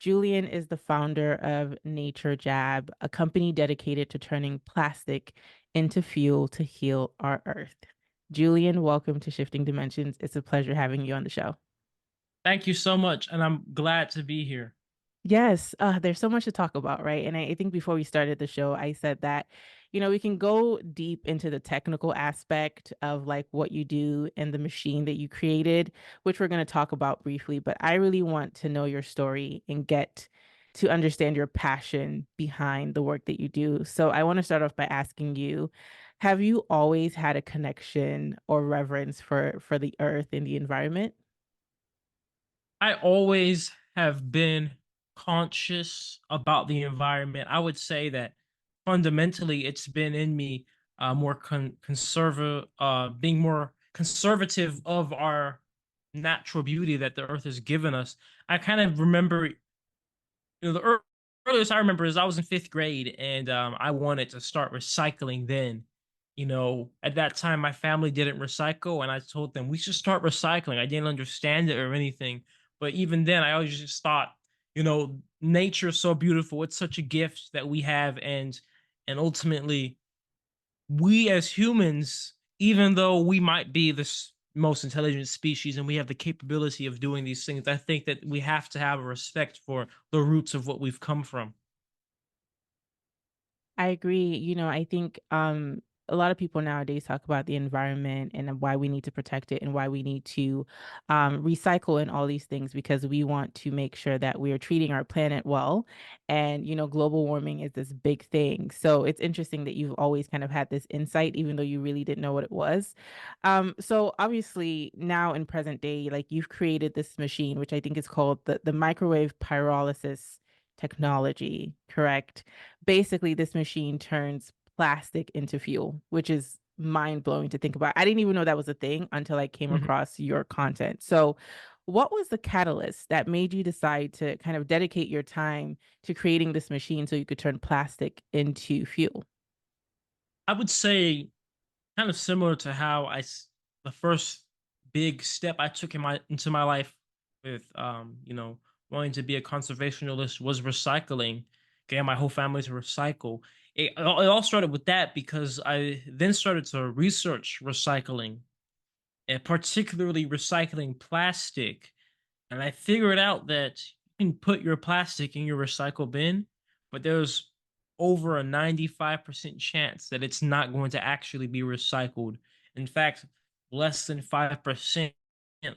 Julian is the founder of Nature Jab, a company dedicated to turning plastic into fuel to heal our earth. Julian, welcome to Shifting Dimensions. It's a pleasure having you on the show. Thank you so much, and I'm glad to be here. Yes, there's so much to talk about, right? And I think before we started the show, I said that, we can go deep into the technical aspect of like what you do and the machine that you created, which we're going to talk about briefly. But I really want to know your story and get to understand your passion behind the work that you do. So I want to start off by asking you, have you always had a connection or reverence for the earth and the environment? I always have been conscious about the environment. I would say that fundamentally it's been in me more conservative, being more conservative of our natural beauty that the earth has given us. I kind of remember, the earliest I remember is I was in fifth grade and I wanted to start recycling then. At that time, my family didn't recycle, and I told them we should start recycling. I didn't understand it or anything, but even then, I always just thought, nature is so beautiful. It's such a gift that we have, and ultimately, we as humans, even though we might be the most intelligent species and we have the capability of doing these things, I think that we have to have a respect for the roots of what we've come from. I agree. I think a lot of people nowadays talk about the environment and why we need to protect it and why we need to recycle and all these things because we want to make sure that we are treating our planet well. And, global warming is this big thing. So it's interesting that you've always kind of had this insight, even though you really didn't know what it was. So obviously now in present day, like you've created this machine, which I think is called the microwave pyrolysis technology, correct? Basically this machine turns plastic into fuel, which is mind blowing to think about. I didn't even know that was a thing until I came Mhm. across your content. So, what was the catalyst that made you decide to kind of dedicate your time to creating this machine so you could turn plastic into fuel? I would say kind of similar to how the first big step I took into my life with wanting to be a conservationist was recycling, getting my whole family to recycle. It all started with that because I then started to research recycling, and particularly recycling plastic. And I figured out that you can put your plastic in your recycle bin, but there's over a 95% chance that it's not going to actually be recycled. In fact, less than 5%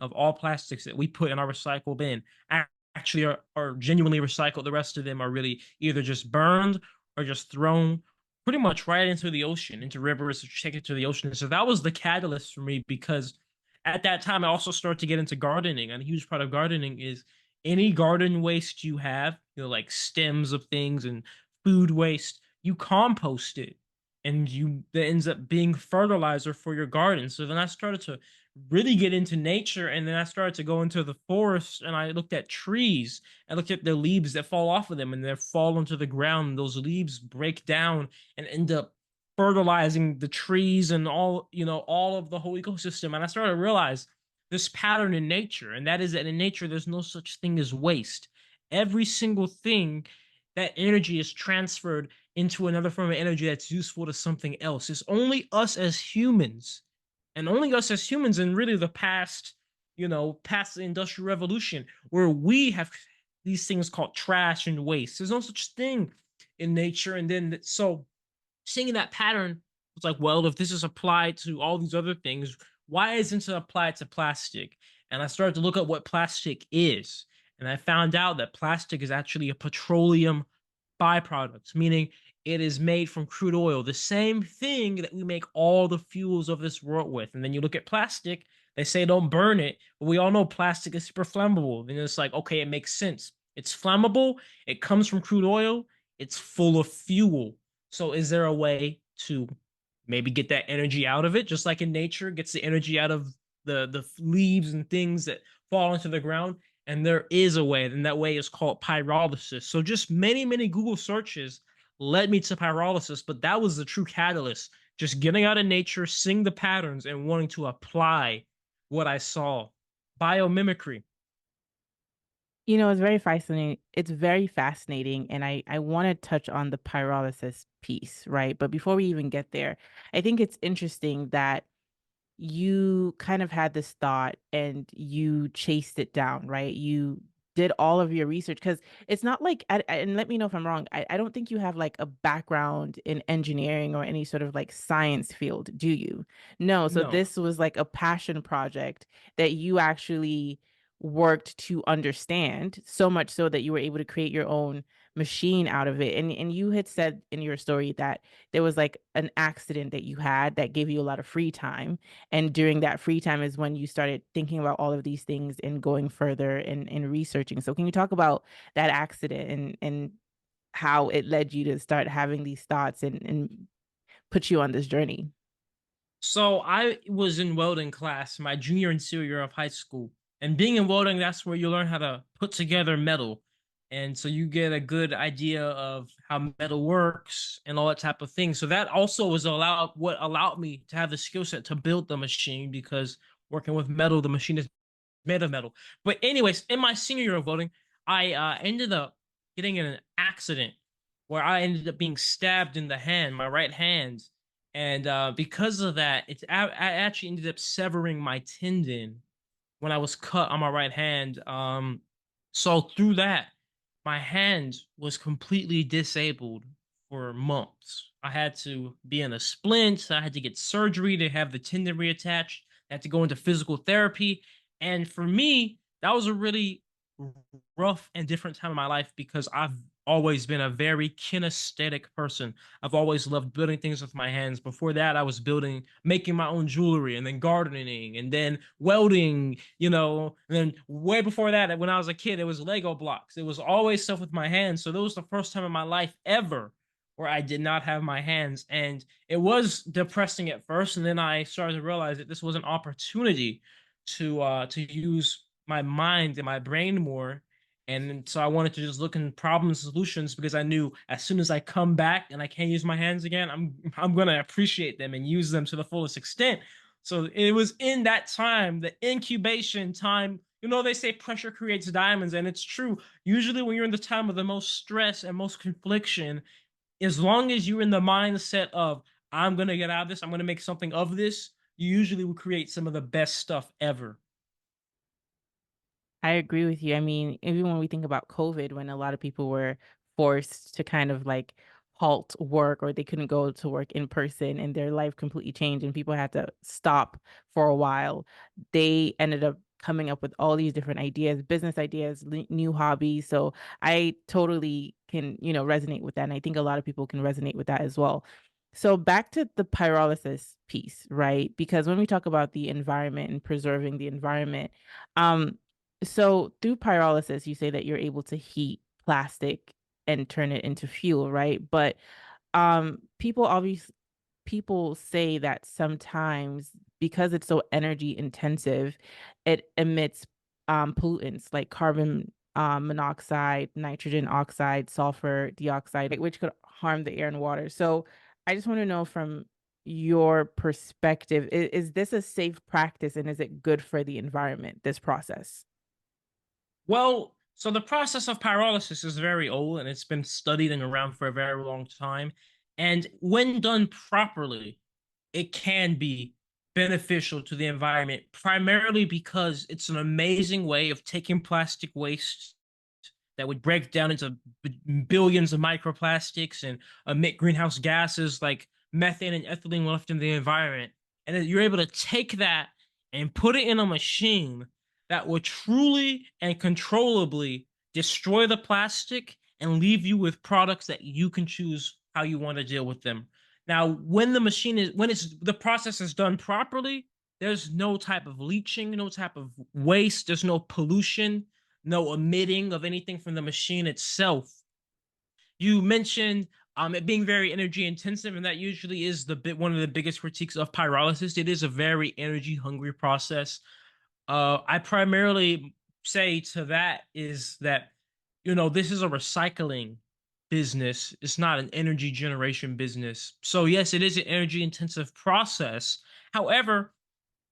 of all plastics that we put in our recycle bin actually are genuinely recycled. The rest of them are really either just burned or just thrown pretty much right into the ocean, into rivers, or take it to the ocean. So that was the catalyst for me because at that time I also started to get into gardening. And a huge part of gardening is any garden waste you have, like stems of things and food waste, you compost it and that ends up being fertilizer for your garden. So then I started to really get into nature, and then I started to go into the forest and I looked at trees. I looked at the leaves that fall off of them and they fall into the ground, and those leaves break down and end up fertilizing the trees and all of the whole ecosystem. And I started to realize this pattern in nature, and that is that in nature there's no such thing as waste. Every single thing, that energy is transferred into another form of energy that's useful to something else. It's only us as humans, and only us as humans in really the past the industrial revolution, where we have these things called trash and waste. There's no such thing in nature. And then so seeing that pattern, it's like, well, if this is applied to all these other things, why isn't it applied to plastic? And I started to look at what plastic is. And I found out that plastic is actually a petroleum byproduct, meaning it is made from crude oil, the same thing that we make all the fuels of this world with. And then you look at plastic, they say don't burn it, but we all know plastic is super flammable. And it's like, okay, it makes sense. It's flammable, it comes from crude oil, it's full of fuel. So is there a way to maybe get that energy out of it, just like in nature gets the energy out of the leaves and things that fall into the ground? And there is a way, and that way is called pyrolysis. So just many Google searches led me to pyrolysis, but that was the true catalyst. Just getting out of nature, seeing the patterns, and wanting to apply what I saw. Biomimicry. It's very fascinating. It's very fascinating, and I want to touch on the pyrolysis piece, right? But before we even get there, I think it's interesting that you kind of had this thought and you chased it down, right? You did all of your research because it's not like, and let me know if I'm wrong. I don't think you have like a background in engineering or any sort of like science field, do you? No. So No. this was like a passion project that you actually worked to understand so much so that you were able to create your own machine out of it. And you had said in your story that there was like an accident that you had that gave you a lot of free time, and during that free time is when you started thinking about all of these things and going further and researching. So can you talk about that accident and how it led you to start having these thoughts and put you on this journey? So I was in welding class my junior and senior year of high school. And being in welding, that's where you learn how to put together metal. And so you get a good idea of how metal works and all that type of thing. So that also was what allowed me to have the skill set to build the machine because working with metal, the machine is made of metal. But anyways, in my senior year of welding, I ended up getting in an accident where I ended up being stabbed in the hand, my right hand, and because of that, I actually ended up severing my tendon when I was cut on my right hand. So through that, my hand was completely disabled for months. I had to be in a splint. I had to get surgery to have the tendon reattached. I had to go into physical therapy. And for me, that was a really rough and different time in my life because I've always been a very kinesthetic person. I've always loved building things with my hands. Before that, I was making my own jewelry, and then gardening, and then welding, And then way before that, when I was a kid, it was Lego blocks. It was always stuff with my hands. So that was the first time in my life ever where I did not have my hands. And it was depressing at first. And then I started to realize that this was an opportunity to use my mind and my brain more. And so I wanted to just look in problem solutions because I knew as soon as I come back and I can't use my hands again, I'm gonna appreciate them and use them to the fullest extent. So it was in that time, the incubation time. They say pressure creates diamonds, and it's true. Usually, when you're in the time of the most stress and most confliction, as long as you're in the mindset of I'm gonna get out of this, I'm gonna make something of this, you usually will create some of the best stuff ever. I agree with you. I mean, even when we think about COVID, when a lot of people were forced to kind of like halt work or they couldn't go to work in person and their life completely changed and people had to stop for a while, they ended up coming up with all these different ideas, business ideas, new hobbies. So I totally can, resonate with that. And I think a lot of people can resonate with that as well. So back to the pyrolysis piece, right? Because when we talk about the environment and preserving the environment, um, so through pyrolysis, you say that you're able to heat plastic and turn it into fuel, right? But people say that sometimes because it's so energy intensive, it emits pollutants like carbon monoxide, nitrogen oxide, sulfur dioxide, which could harm the air and water. So I just want to know from your perspective, is this a safe practice and is it good for the environment, this process? Well, so the process of pyrolysis is very old and it's been studied and around for a very long time. And when done properly, it can be beneficial to the environment, primarily because it's an amazing way of taking plastic waste that would break down into billions of microplastics and emit greenhouse gases like methane and ethylene left in the environment. And then you're able to take that and put it in a machine that will truly and controllably destroy the plastic and leave you with products that you can choose how you want to deal with them. Now, when it's the process is done properly, there's no type of leaching, no type of waste, there's no pollution, no emitting of anything from the machine itself. You mentioned it being very energy intensive, and that usually is the bit one of the biggest critiques of pyrolysis. It is a very energy hungry process. I primarily say to that is that this is a recycling business. It's not an energy generation business. So yes, it is an energy intensive process. However,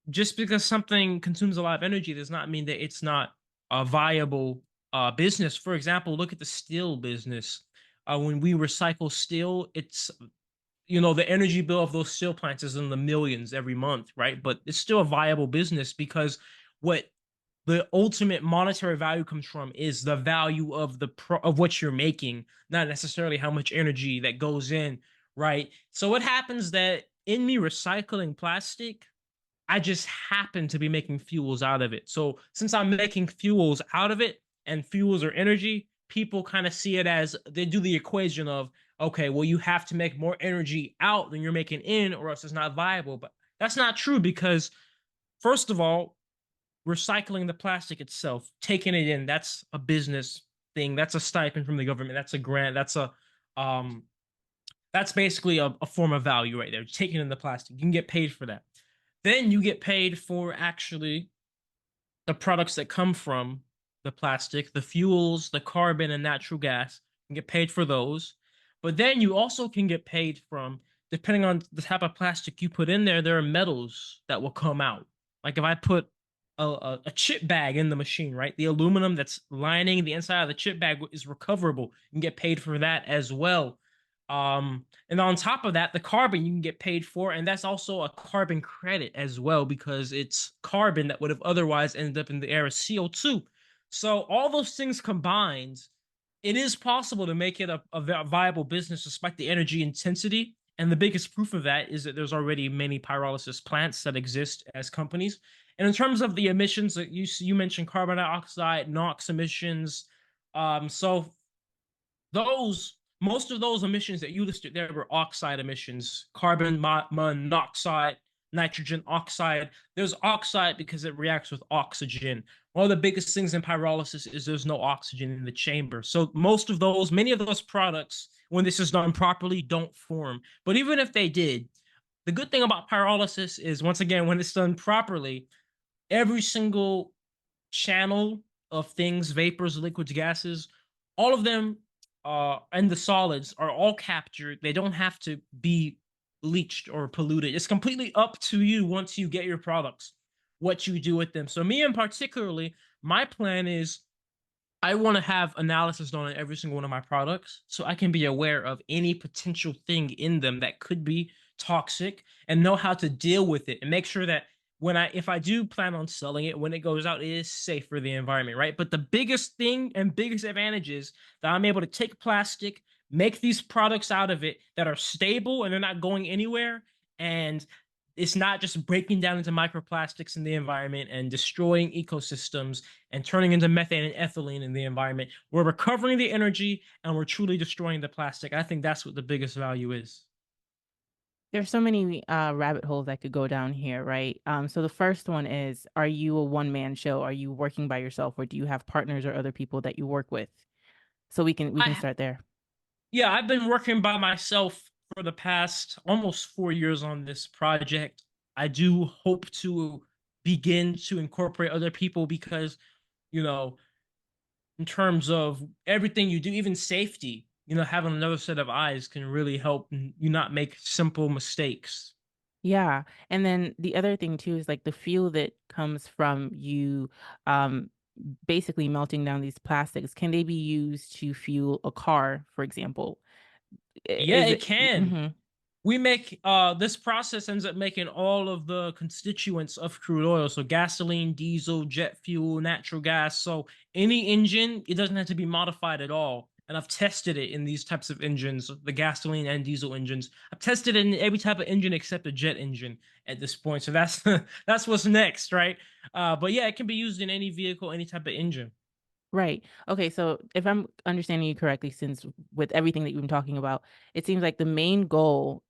just because something consumes a lot of energy does not mean that it's not a viable business. For example, look at the steel business. When we recycle steel, it's the energy bill of those steel plants is in the millions every month, right? But it's still a viable business because what the ultimate monetary value comes from is the value of of what you're making, not necessarily how much energy that goes in, right? So what happens that in me recycling plastic, I just happen to be making fuels out of it. So since I'm making fuels out of it and fuels are energy, people kind of see it as they do the equation of, okay, well, you have to make more energy out than you're making in, or else it's not viable. But that's not true because, first of all, recycling the plastic itself, taking it in, that's a business thing. That's a stipend from the government. That's a grant. Um that's basically a form of value right there. Taking in the plastic. You can get paid for that. Then you get paid for actually the products that come from the plastic, the fuels, the carbon, and natural gas. You can get paid for those. But then you also can get paid from, depending on the type of plastic you put in there are metals that will come out. Like if I put a chip bag in the machine, right? The aluminum that's lining the inside of the chip bag is recoverable. You can get paid for that as well. And on top of that, the carbon you can get paid for, and that's also a carbon credit as well because it's carbon that would have otherwise ended up in the air as CO2. So all those things combined, it is possible to make it a viable business despite the energy intensity. And the biggest proof of that is that there's already many pyrolysis plants that exist as companies. And in terms of the emissions, you mentioned carbon dioxide, NOx emissions. So those most of those emissions that you listed there were oxide emissions, carbon monoxide, nitrogen oxide. There's oxide because it reacts with oxygen. One of the biggest things in pyrolysis is there's no oxygen in the chamber. So many of those products, when this is done properly, don't form. But even if they did, the good thing about pyrolysis is, once again, when it's done properly, every single channel of things, vapors, liquids, gases, all of them and the solids are all captured. They don't have to be leached or polluted. It's completely up to you once you get your products, what you do with them. So me in particularly, my plan is I want to have analysis done on every single one of my products so I can be aware of any potential thing in them that could be toxic and know how to deal with it and make sure that if I do plan on selling it, when it goes out, it is safe for the environment, right? But the biggest thing and biggest advantage is that I'm able to take plastic, make these products out of it that are stable and they're not going anywhere. And it's not just breaking down into microplastics in the environment and destroying ecosystems and turning into methane and ethylene in the environment. We're recovering the energy and we're truly destroying the plastic. I think that's what the biggest value is. There's so many rabbit holes I could go down here, right? So the first one is, are you a one-man show? Are you working by yourself, or do you have partners or other people that you work with? So we can I start there. Yeah, I've been working by myself for the past almost 4 years on this project. I do hope to begin to incorporate other people because, you know, in terms of everything you do, even safety, having another set of eyes can really help you not make simple mistakes. Yeah. And then the other thing too is like the fuel that comes from you um basically melting down these plastics. Can they be used to fuel a car, for example? Yeah, Is it it can. mhm. We make this process ends up making all of the constituents of crude oil, so gasoline, diesel, jet fuel, natural gas. So any engine, it doesn't have to be modified at all. And I've tested it in these types of engines, the gasoline and diesel engines. I've tested it in every type of engine except a jet engine at this point. So that's that's what's next, right? But yeah, it can be used in any vehicle, any type of engine. Right. Okay, so if I'm understanding you correctly, since with everything that you've been talking about, it seems like the main goal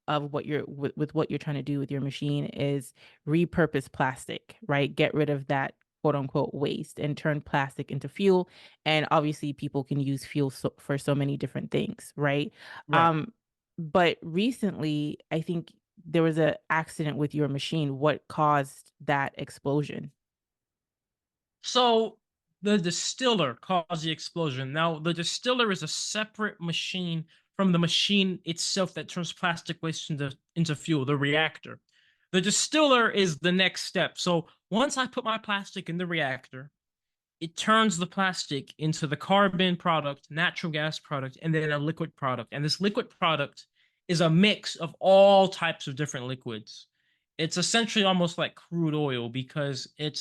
of what you're with what you're trying to do with your machine is repurpose plastic, right? Get rid of that quote unquote waste and turn plastic into fuel. And obviously people can use fuel for so many different things, right? Right. Um, but recently I think there was an accident with your machine. What caused that explosion? So the distiller caused the explosion. Now, the distiller is a separate machine from the machine itself that turns plastic waste into fuel, the reactor. The distiller is the next step. So once I put my plastic in the reactor, it turns the plastic into the carbon product, natural gas product, and then a liquid product. And this liquid product is a mix of all types of different liquids. It's essentially almost like crude oil because it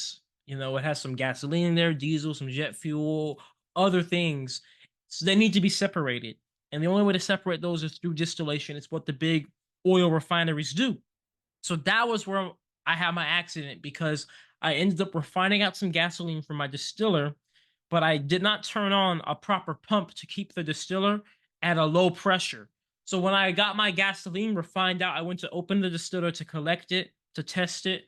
has some gasoline in there, diesel, some jet fuel, other things. So they need to be separated. And the only way to separate those is through distillation. It's what the big oil refineries do. So that was where I had my accident because I ended up refining out some gasoline from my distiller, but I did not turn on a proper pump to keep the distiller at a low pressure. So when I got my gasoline refined out, I went to open the distiller to collect it, to test it.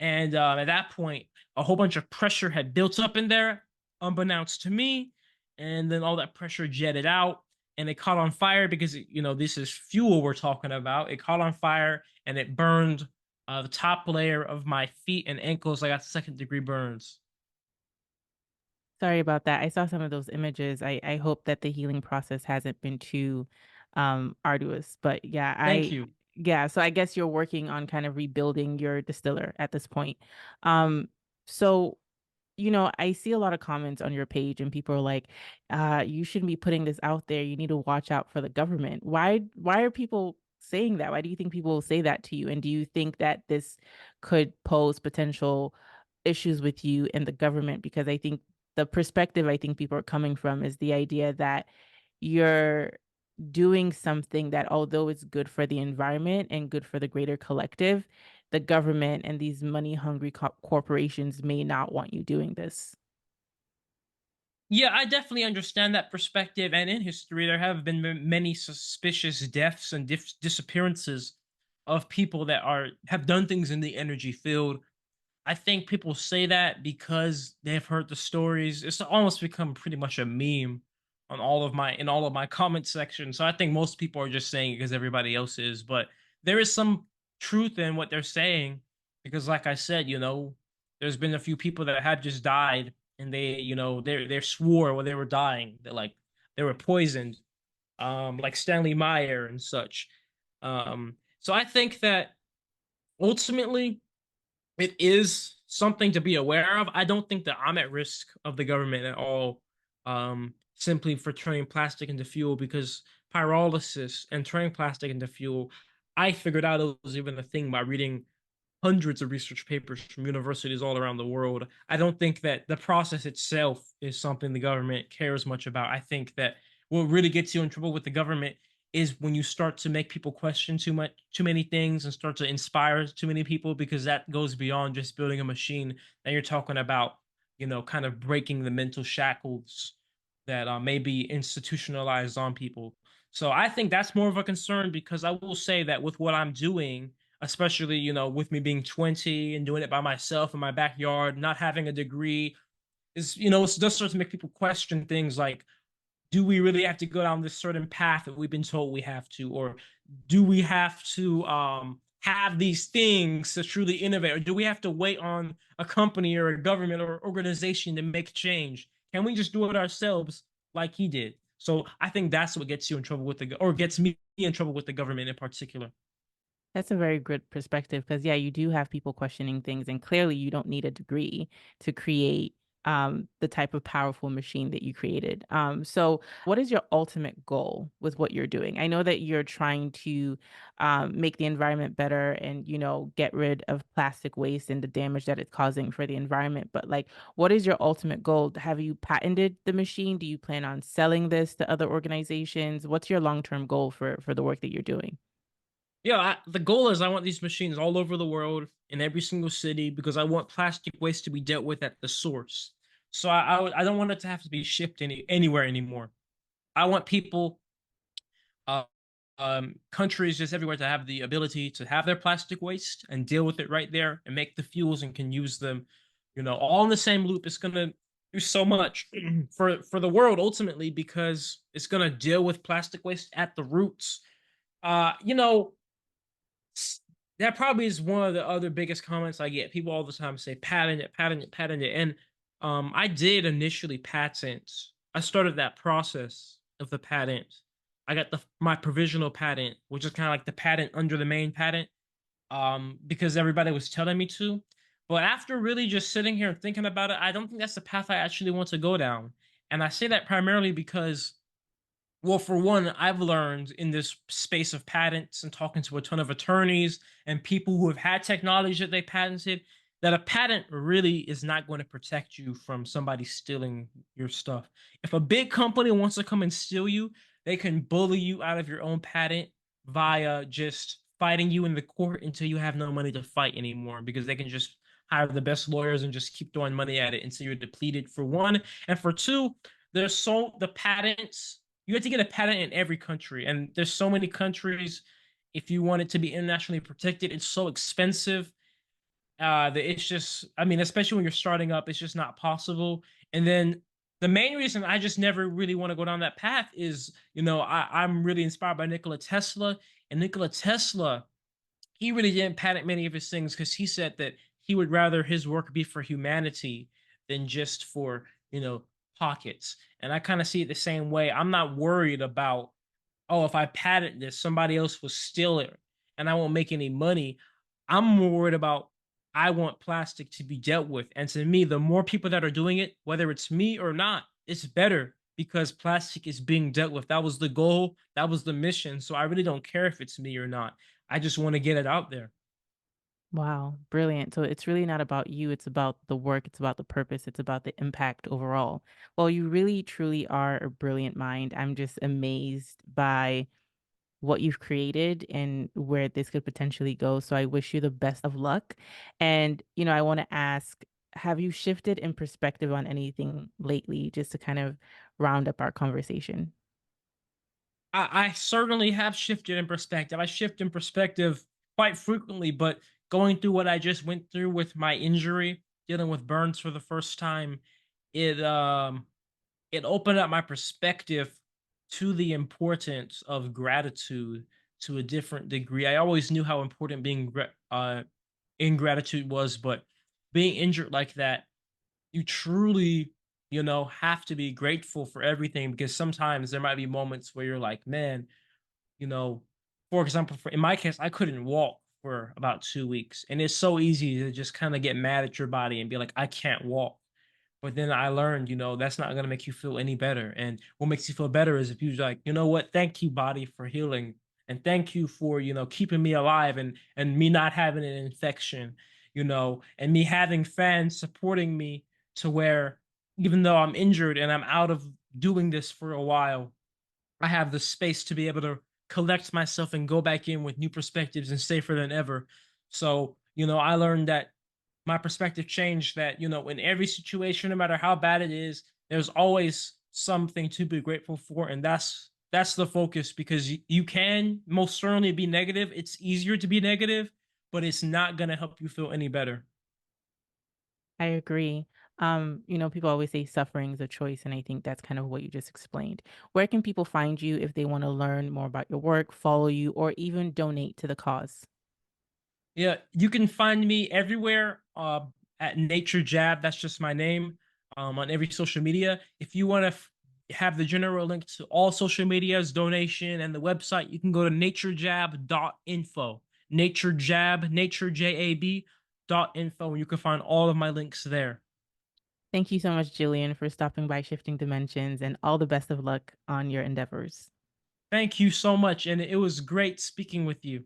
And at that point, a whole bunch of pressure had built up in there, unbeknownst to me. And then all that pressure jetted out and it caught on fire because, this is fuel we're talking about. It caught on fire and it burned the top layer of my feet and ankles. I got second-degree burns. Sorry about that. I saw some of those images. I hope that the healing process hasn't been too arduous. But yeah, Thank you. so I guess you're working on kind of rebuilding your distiller at this point. Um so I see a lot of comments on your page and people are like, you shouldn't be putting this out there. You need to watch out for the government. Why are people saying that? Why do you think people say that to you? And do you think that this could pose potential issues with you and the government? Because I think the perspective I think people are coming from is the idea that you're doing something that, although it's good for the environment and good for the greater collective, the government and these money hungry corporations may not want you doing this. Yeah, I definitely understand that perspective. And in history, there have been many suspicious deaths and disappearances of people that have done things in the energy field. I think people say that because they've heard the stories. It's almost become pretty much a meme in all of my comment sections. So I think most people are just saying it because everybody else is, but there is some truth in what they're saying because like I said, there's been a few people that have just died and they swore when they were dying that like they were poisoned, like Stanley Meyer and such. So I think that ultimately it is something to be aware of. I don't think that I'm at risk of the government at all, simply for turning plastic into fuel because pyrolysis and turning plastic into fuel, I figured out it was even a thing by reading hundreds of research papers from universities all around the world. I don't think that the process itself is something the government cares much about. I think that what really gets you in trouble with the government is when you start to make people question too many things and start to inspire too many people because that goes beyond just building a machine. Now you're talking about, kind of breaking the mental shackles that may be institutionalized on people. So I think that's more of a concern because I will say that with what I'm doing, especially with me being 20 and doing it by myself in my backyard, not having a degree, is it does start to make people question things like, do we really have to go down this certain path that we've been told we have to, or do we have to have these things to truly innovate, or do we have to wait on a company or a government or organization to make change? Can we just do it ourselves like he did? So I think that's what gets you in trouble with or gets me in trouble with the government in particular. That's a very good perspective because, yeah, you do have people questioning things, and clearly you don't need a degree to create the type of powerful machine that you created. So, what is your ultimate goal with what you're doing? I know that you're trying to make the environment better and, get rid of plastic waste and the damage that it's causing for the environment. But, like, what is your ultimate goal? Have you patented the machine? Do you plan on selling this to other organizations? What's your long-term goal for the work that you're doing? Yeah, the goal is I want these machines all over the world in every single city because I want plastic waste to be dealt with at the source. So I don't want it to have to be shipped anywhere anymore. I want people, uh, countries just everywhere to have the ability to have their plastic waste and deal with it right there and make the fuels and can use them, all in the same loop. It's gonna do so much for the world ultimately because it's gonna deal with plastic waste at the roots. Uh, you know, that probably is one of the other biggest comments I get. People all the time say patent it, patent it, patent it. And I did initially patent. I started that process of the patent. I got my provisional patent, which is kind of like the patent under the main patent, because everybody was telling me to. But after really just sitting here and thinking about it, I don't think that's the path I actually want to go down. And I say that primarily because, well, for one, I've learned in this space of patents and talking to a ton of attorneys and people who have had technology that they patented, that a patent really is not going to protect you from somebody stealing your stuff. If a big company wants to come and steal you, they can bully you out of your own patent via just fighting you in the court until you have no money to fight anymore, because they can just hire the best lawyers and just keep throwing money at it until you're depleted, for one. And for two, the patents, you have to get a patent in every country, and there's so many countries. If you want it to be internationally protected, it's so expensive that it's just, I mean, especially when you're starting up, it's just not possible. And then the main reason I just never really want to go down that path is, I'm really inspired by Nikola Tesla. And Nikola Tesla, he really didn't patent many of his things because he said that he would rather his work be for humanity than just for, pockets. And I kind of see it the same way. I'm not worried about, oh, if I patent this, somebody else will steal it and I won't make any money. I'm more worried about, I want plastic to be dealt with. And to me, the more people that are doing it, whether it's me or not, it's better because plastic is being dealt with. That was the goal, that was the mission. So I really don't care if it's me or not. I just want to get it out there. Wow, brilliant. So it's really not about you, it's about the work, it's about the purpose, it's about the impact overall. Well, you really truly are a brilliant mind. I'm just amazed by what you've created and where this could potentially go. So I wish you the best of luck. And, I want to ask, have you shifted in perspective on anything lately, just to kind of round up our conversation? I certainly have shifted in perspective. I shift in perspective quite frequently, but going through what I just went through with my injury, dealing with burns for the first time, it um it opened up my perspective to the importance of gratitude to a different degree. I always knew how important being in gratitude was, but being injured like that, you truly, have to be grateful for everything, because sometimes there might be moments where you're like, man, you know, for example, in my case, I couldn't walk for about 2 weeks. And it's so easy to just kind of get mad at your body and be like, I can't walk. But then I learned, that's not going to make you feel any better. And what makes you feel better is if you're like, you know what, thank you, body, for healing. And thank you for, keeping me alive, and me not having an infection, and me having fans supporting me to where, even though I'm injured and I'm out of doing this for a while, I have the space to be able to collect myself and go back in with new perspectives and safer than ever. So, I learned that my perspective changed, that, in every situation, no matter how bad it is, there's always something to be grateful for. And that's the focus, because you can most certainly be negative. It's easier to be negative, but it's not going to help you feel any better. I agree. People always say suffering is a choice, and I think that's kind of what you just explained. Where can people find you if they want to learn more about your work, follow you, or even donate to the cause? Yeah, you can find me everywhere at Nature Jab. That's just my name, on every social media. If you want to have the general link to all social medias, donation, and the website, you can go to naturejab.info. Naturejab.info, and you can find all of my links there. Thank you so much, Julian, for stopping by Shifting Dimensions, and all the best of luck on your endeavors. Thank you so much, and it was great speaking with you.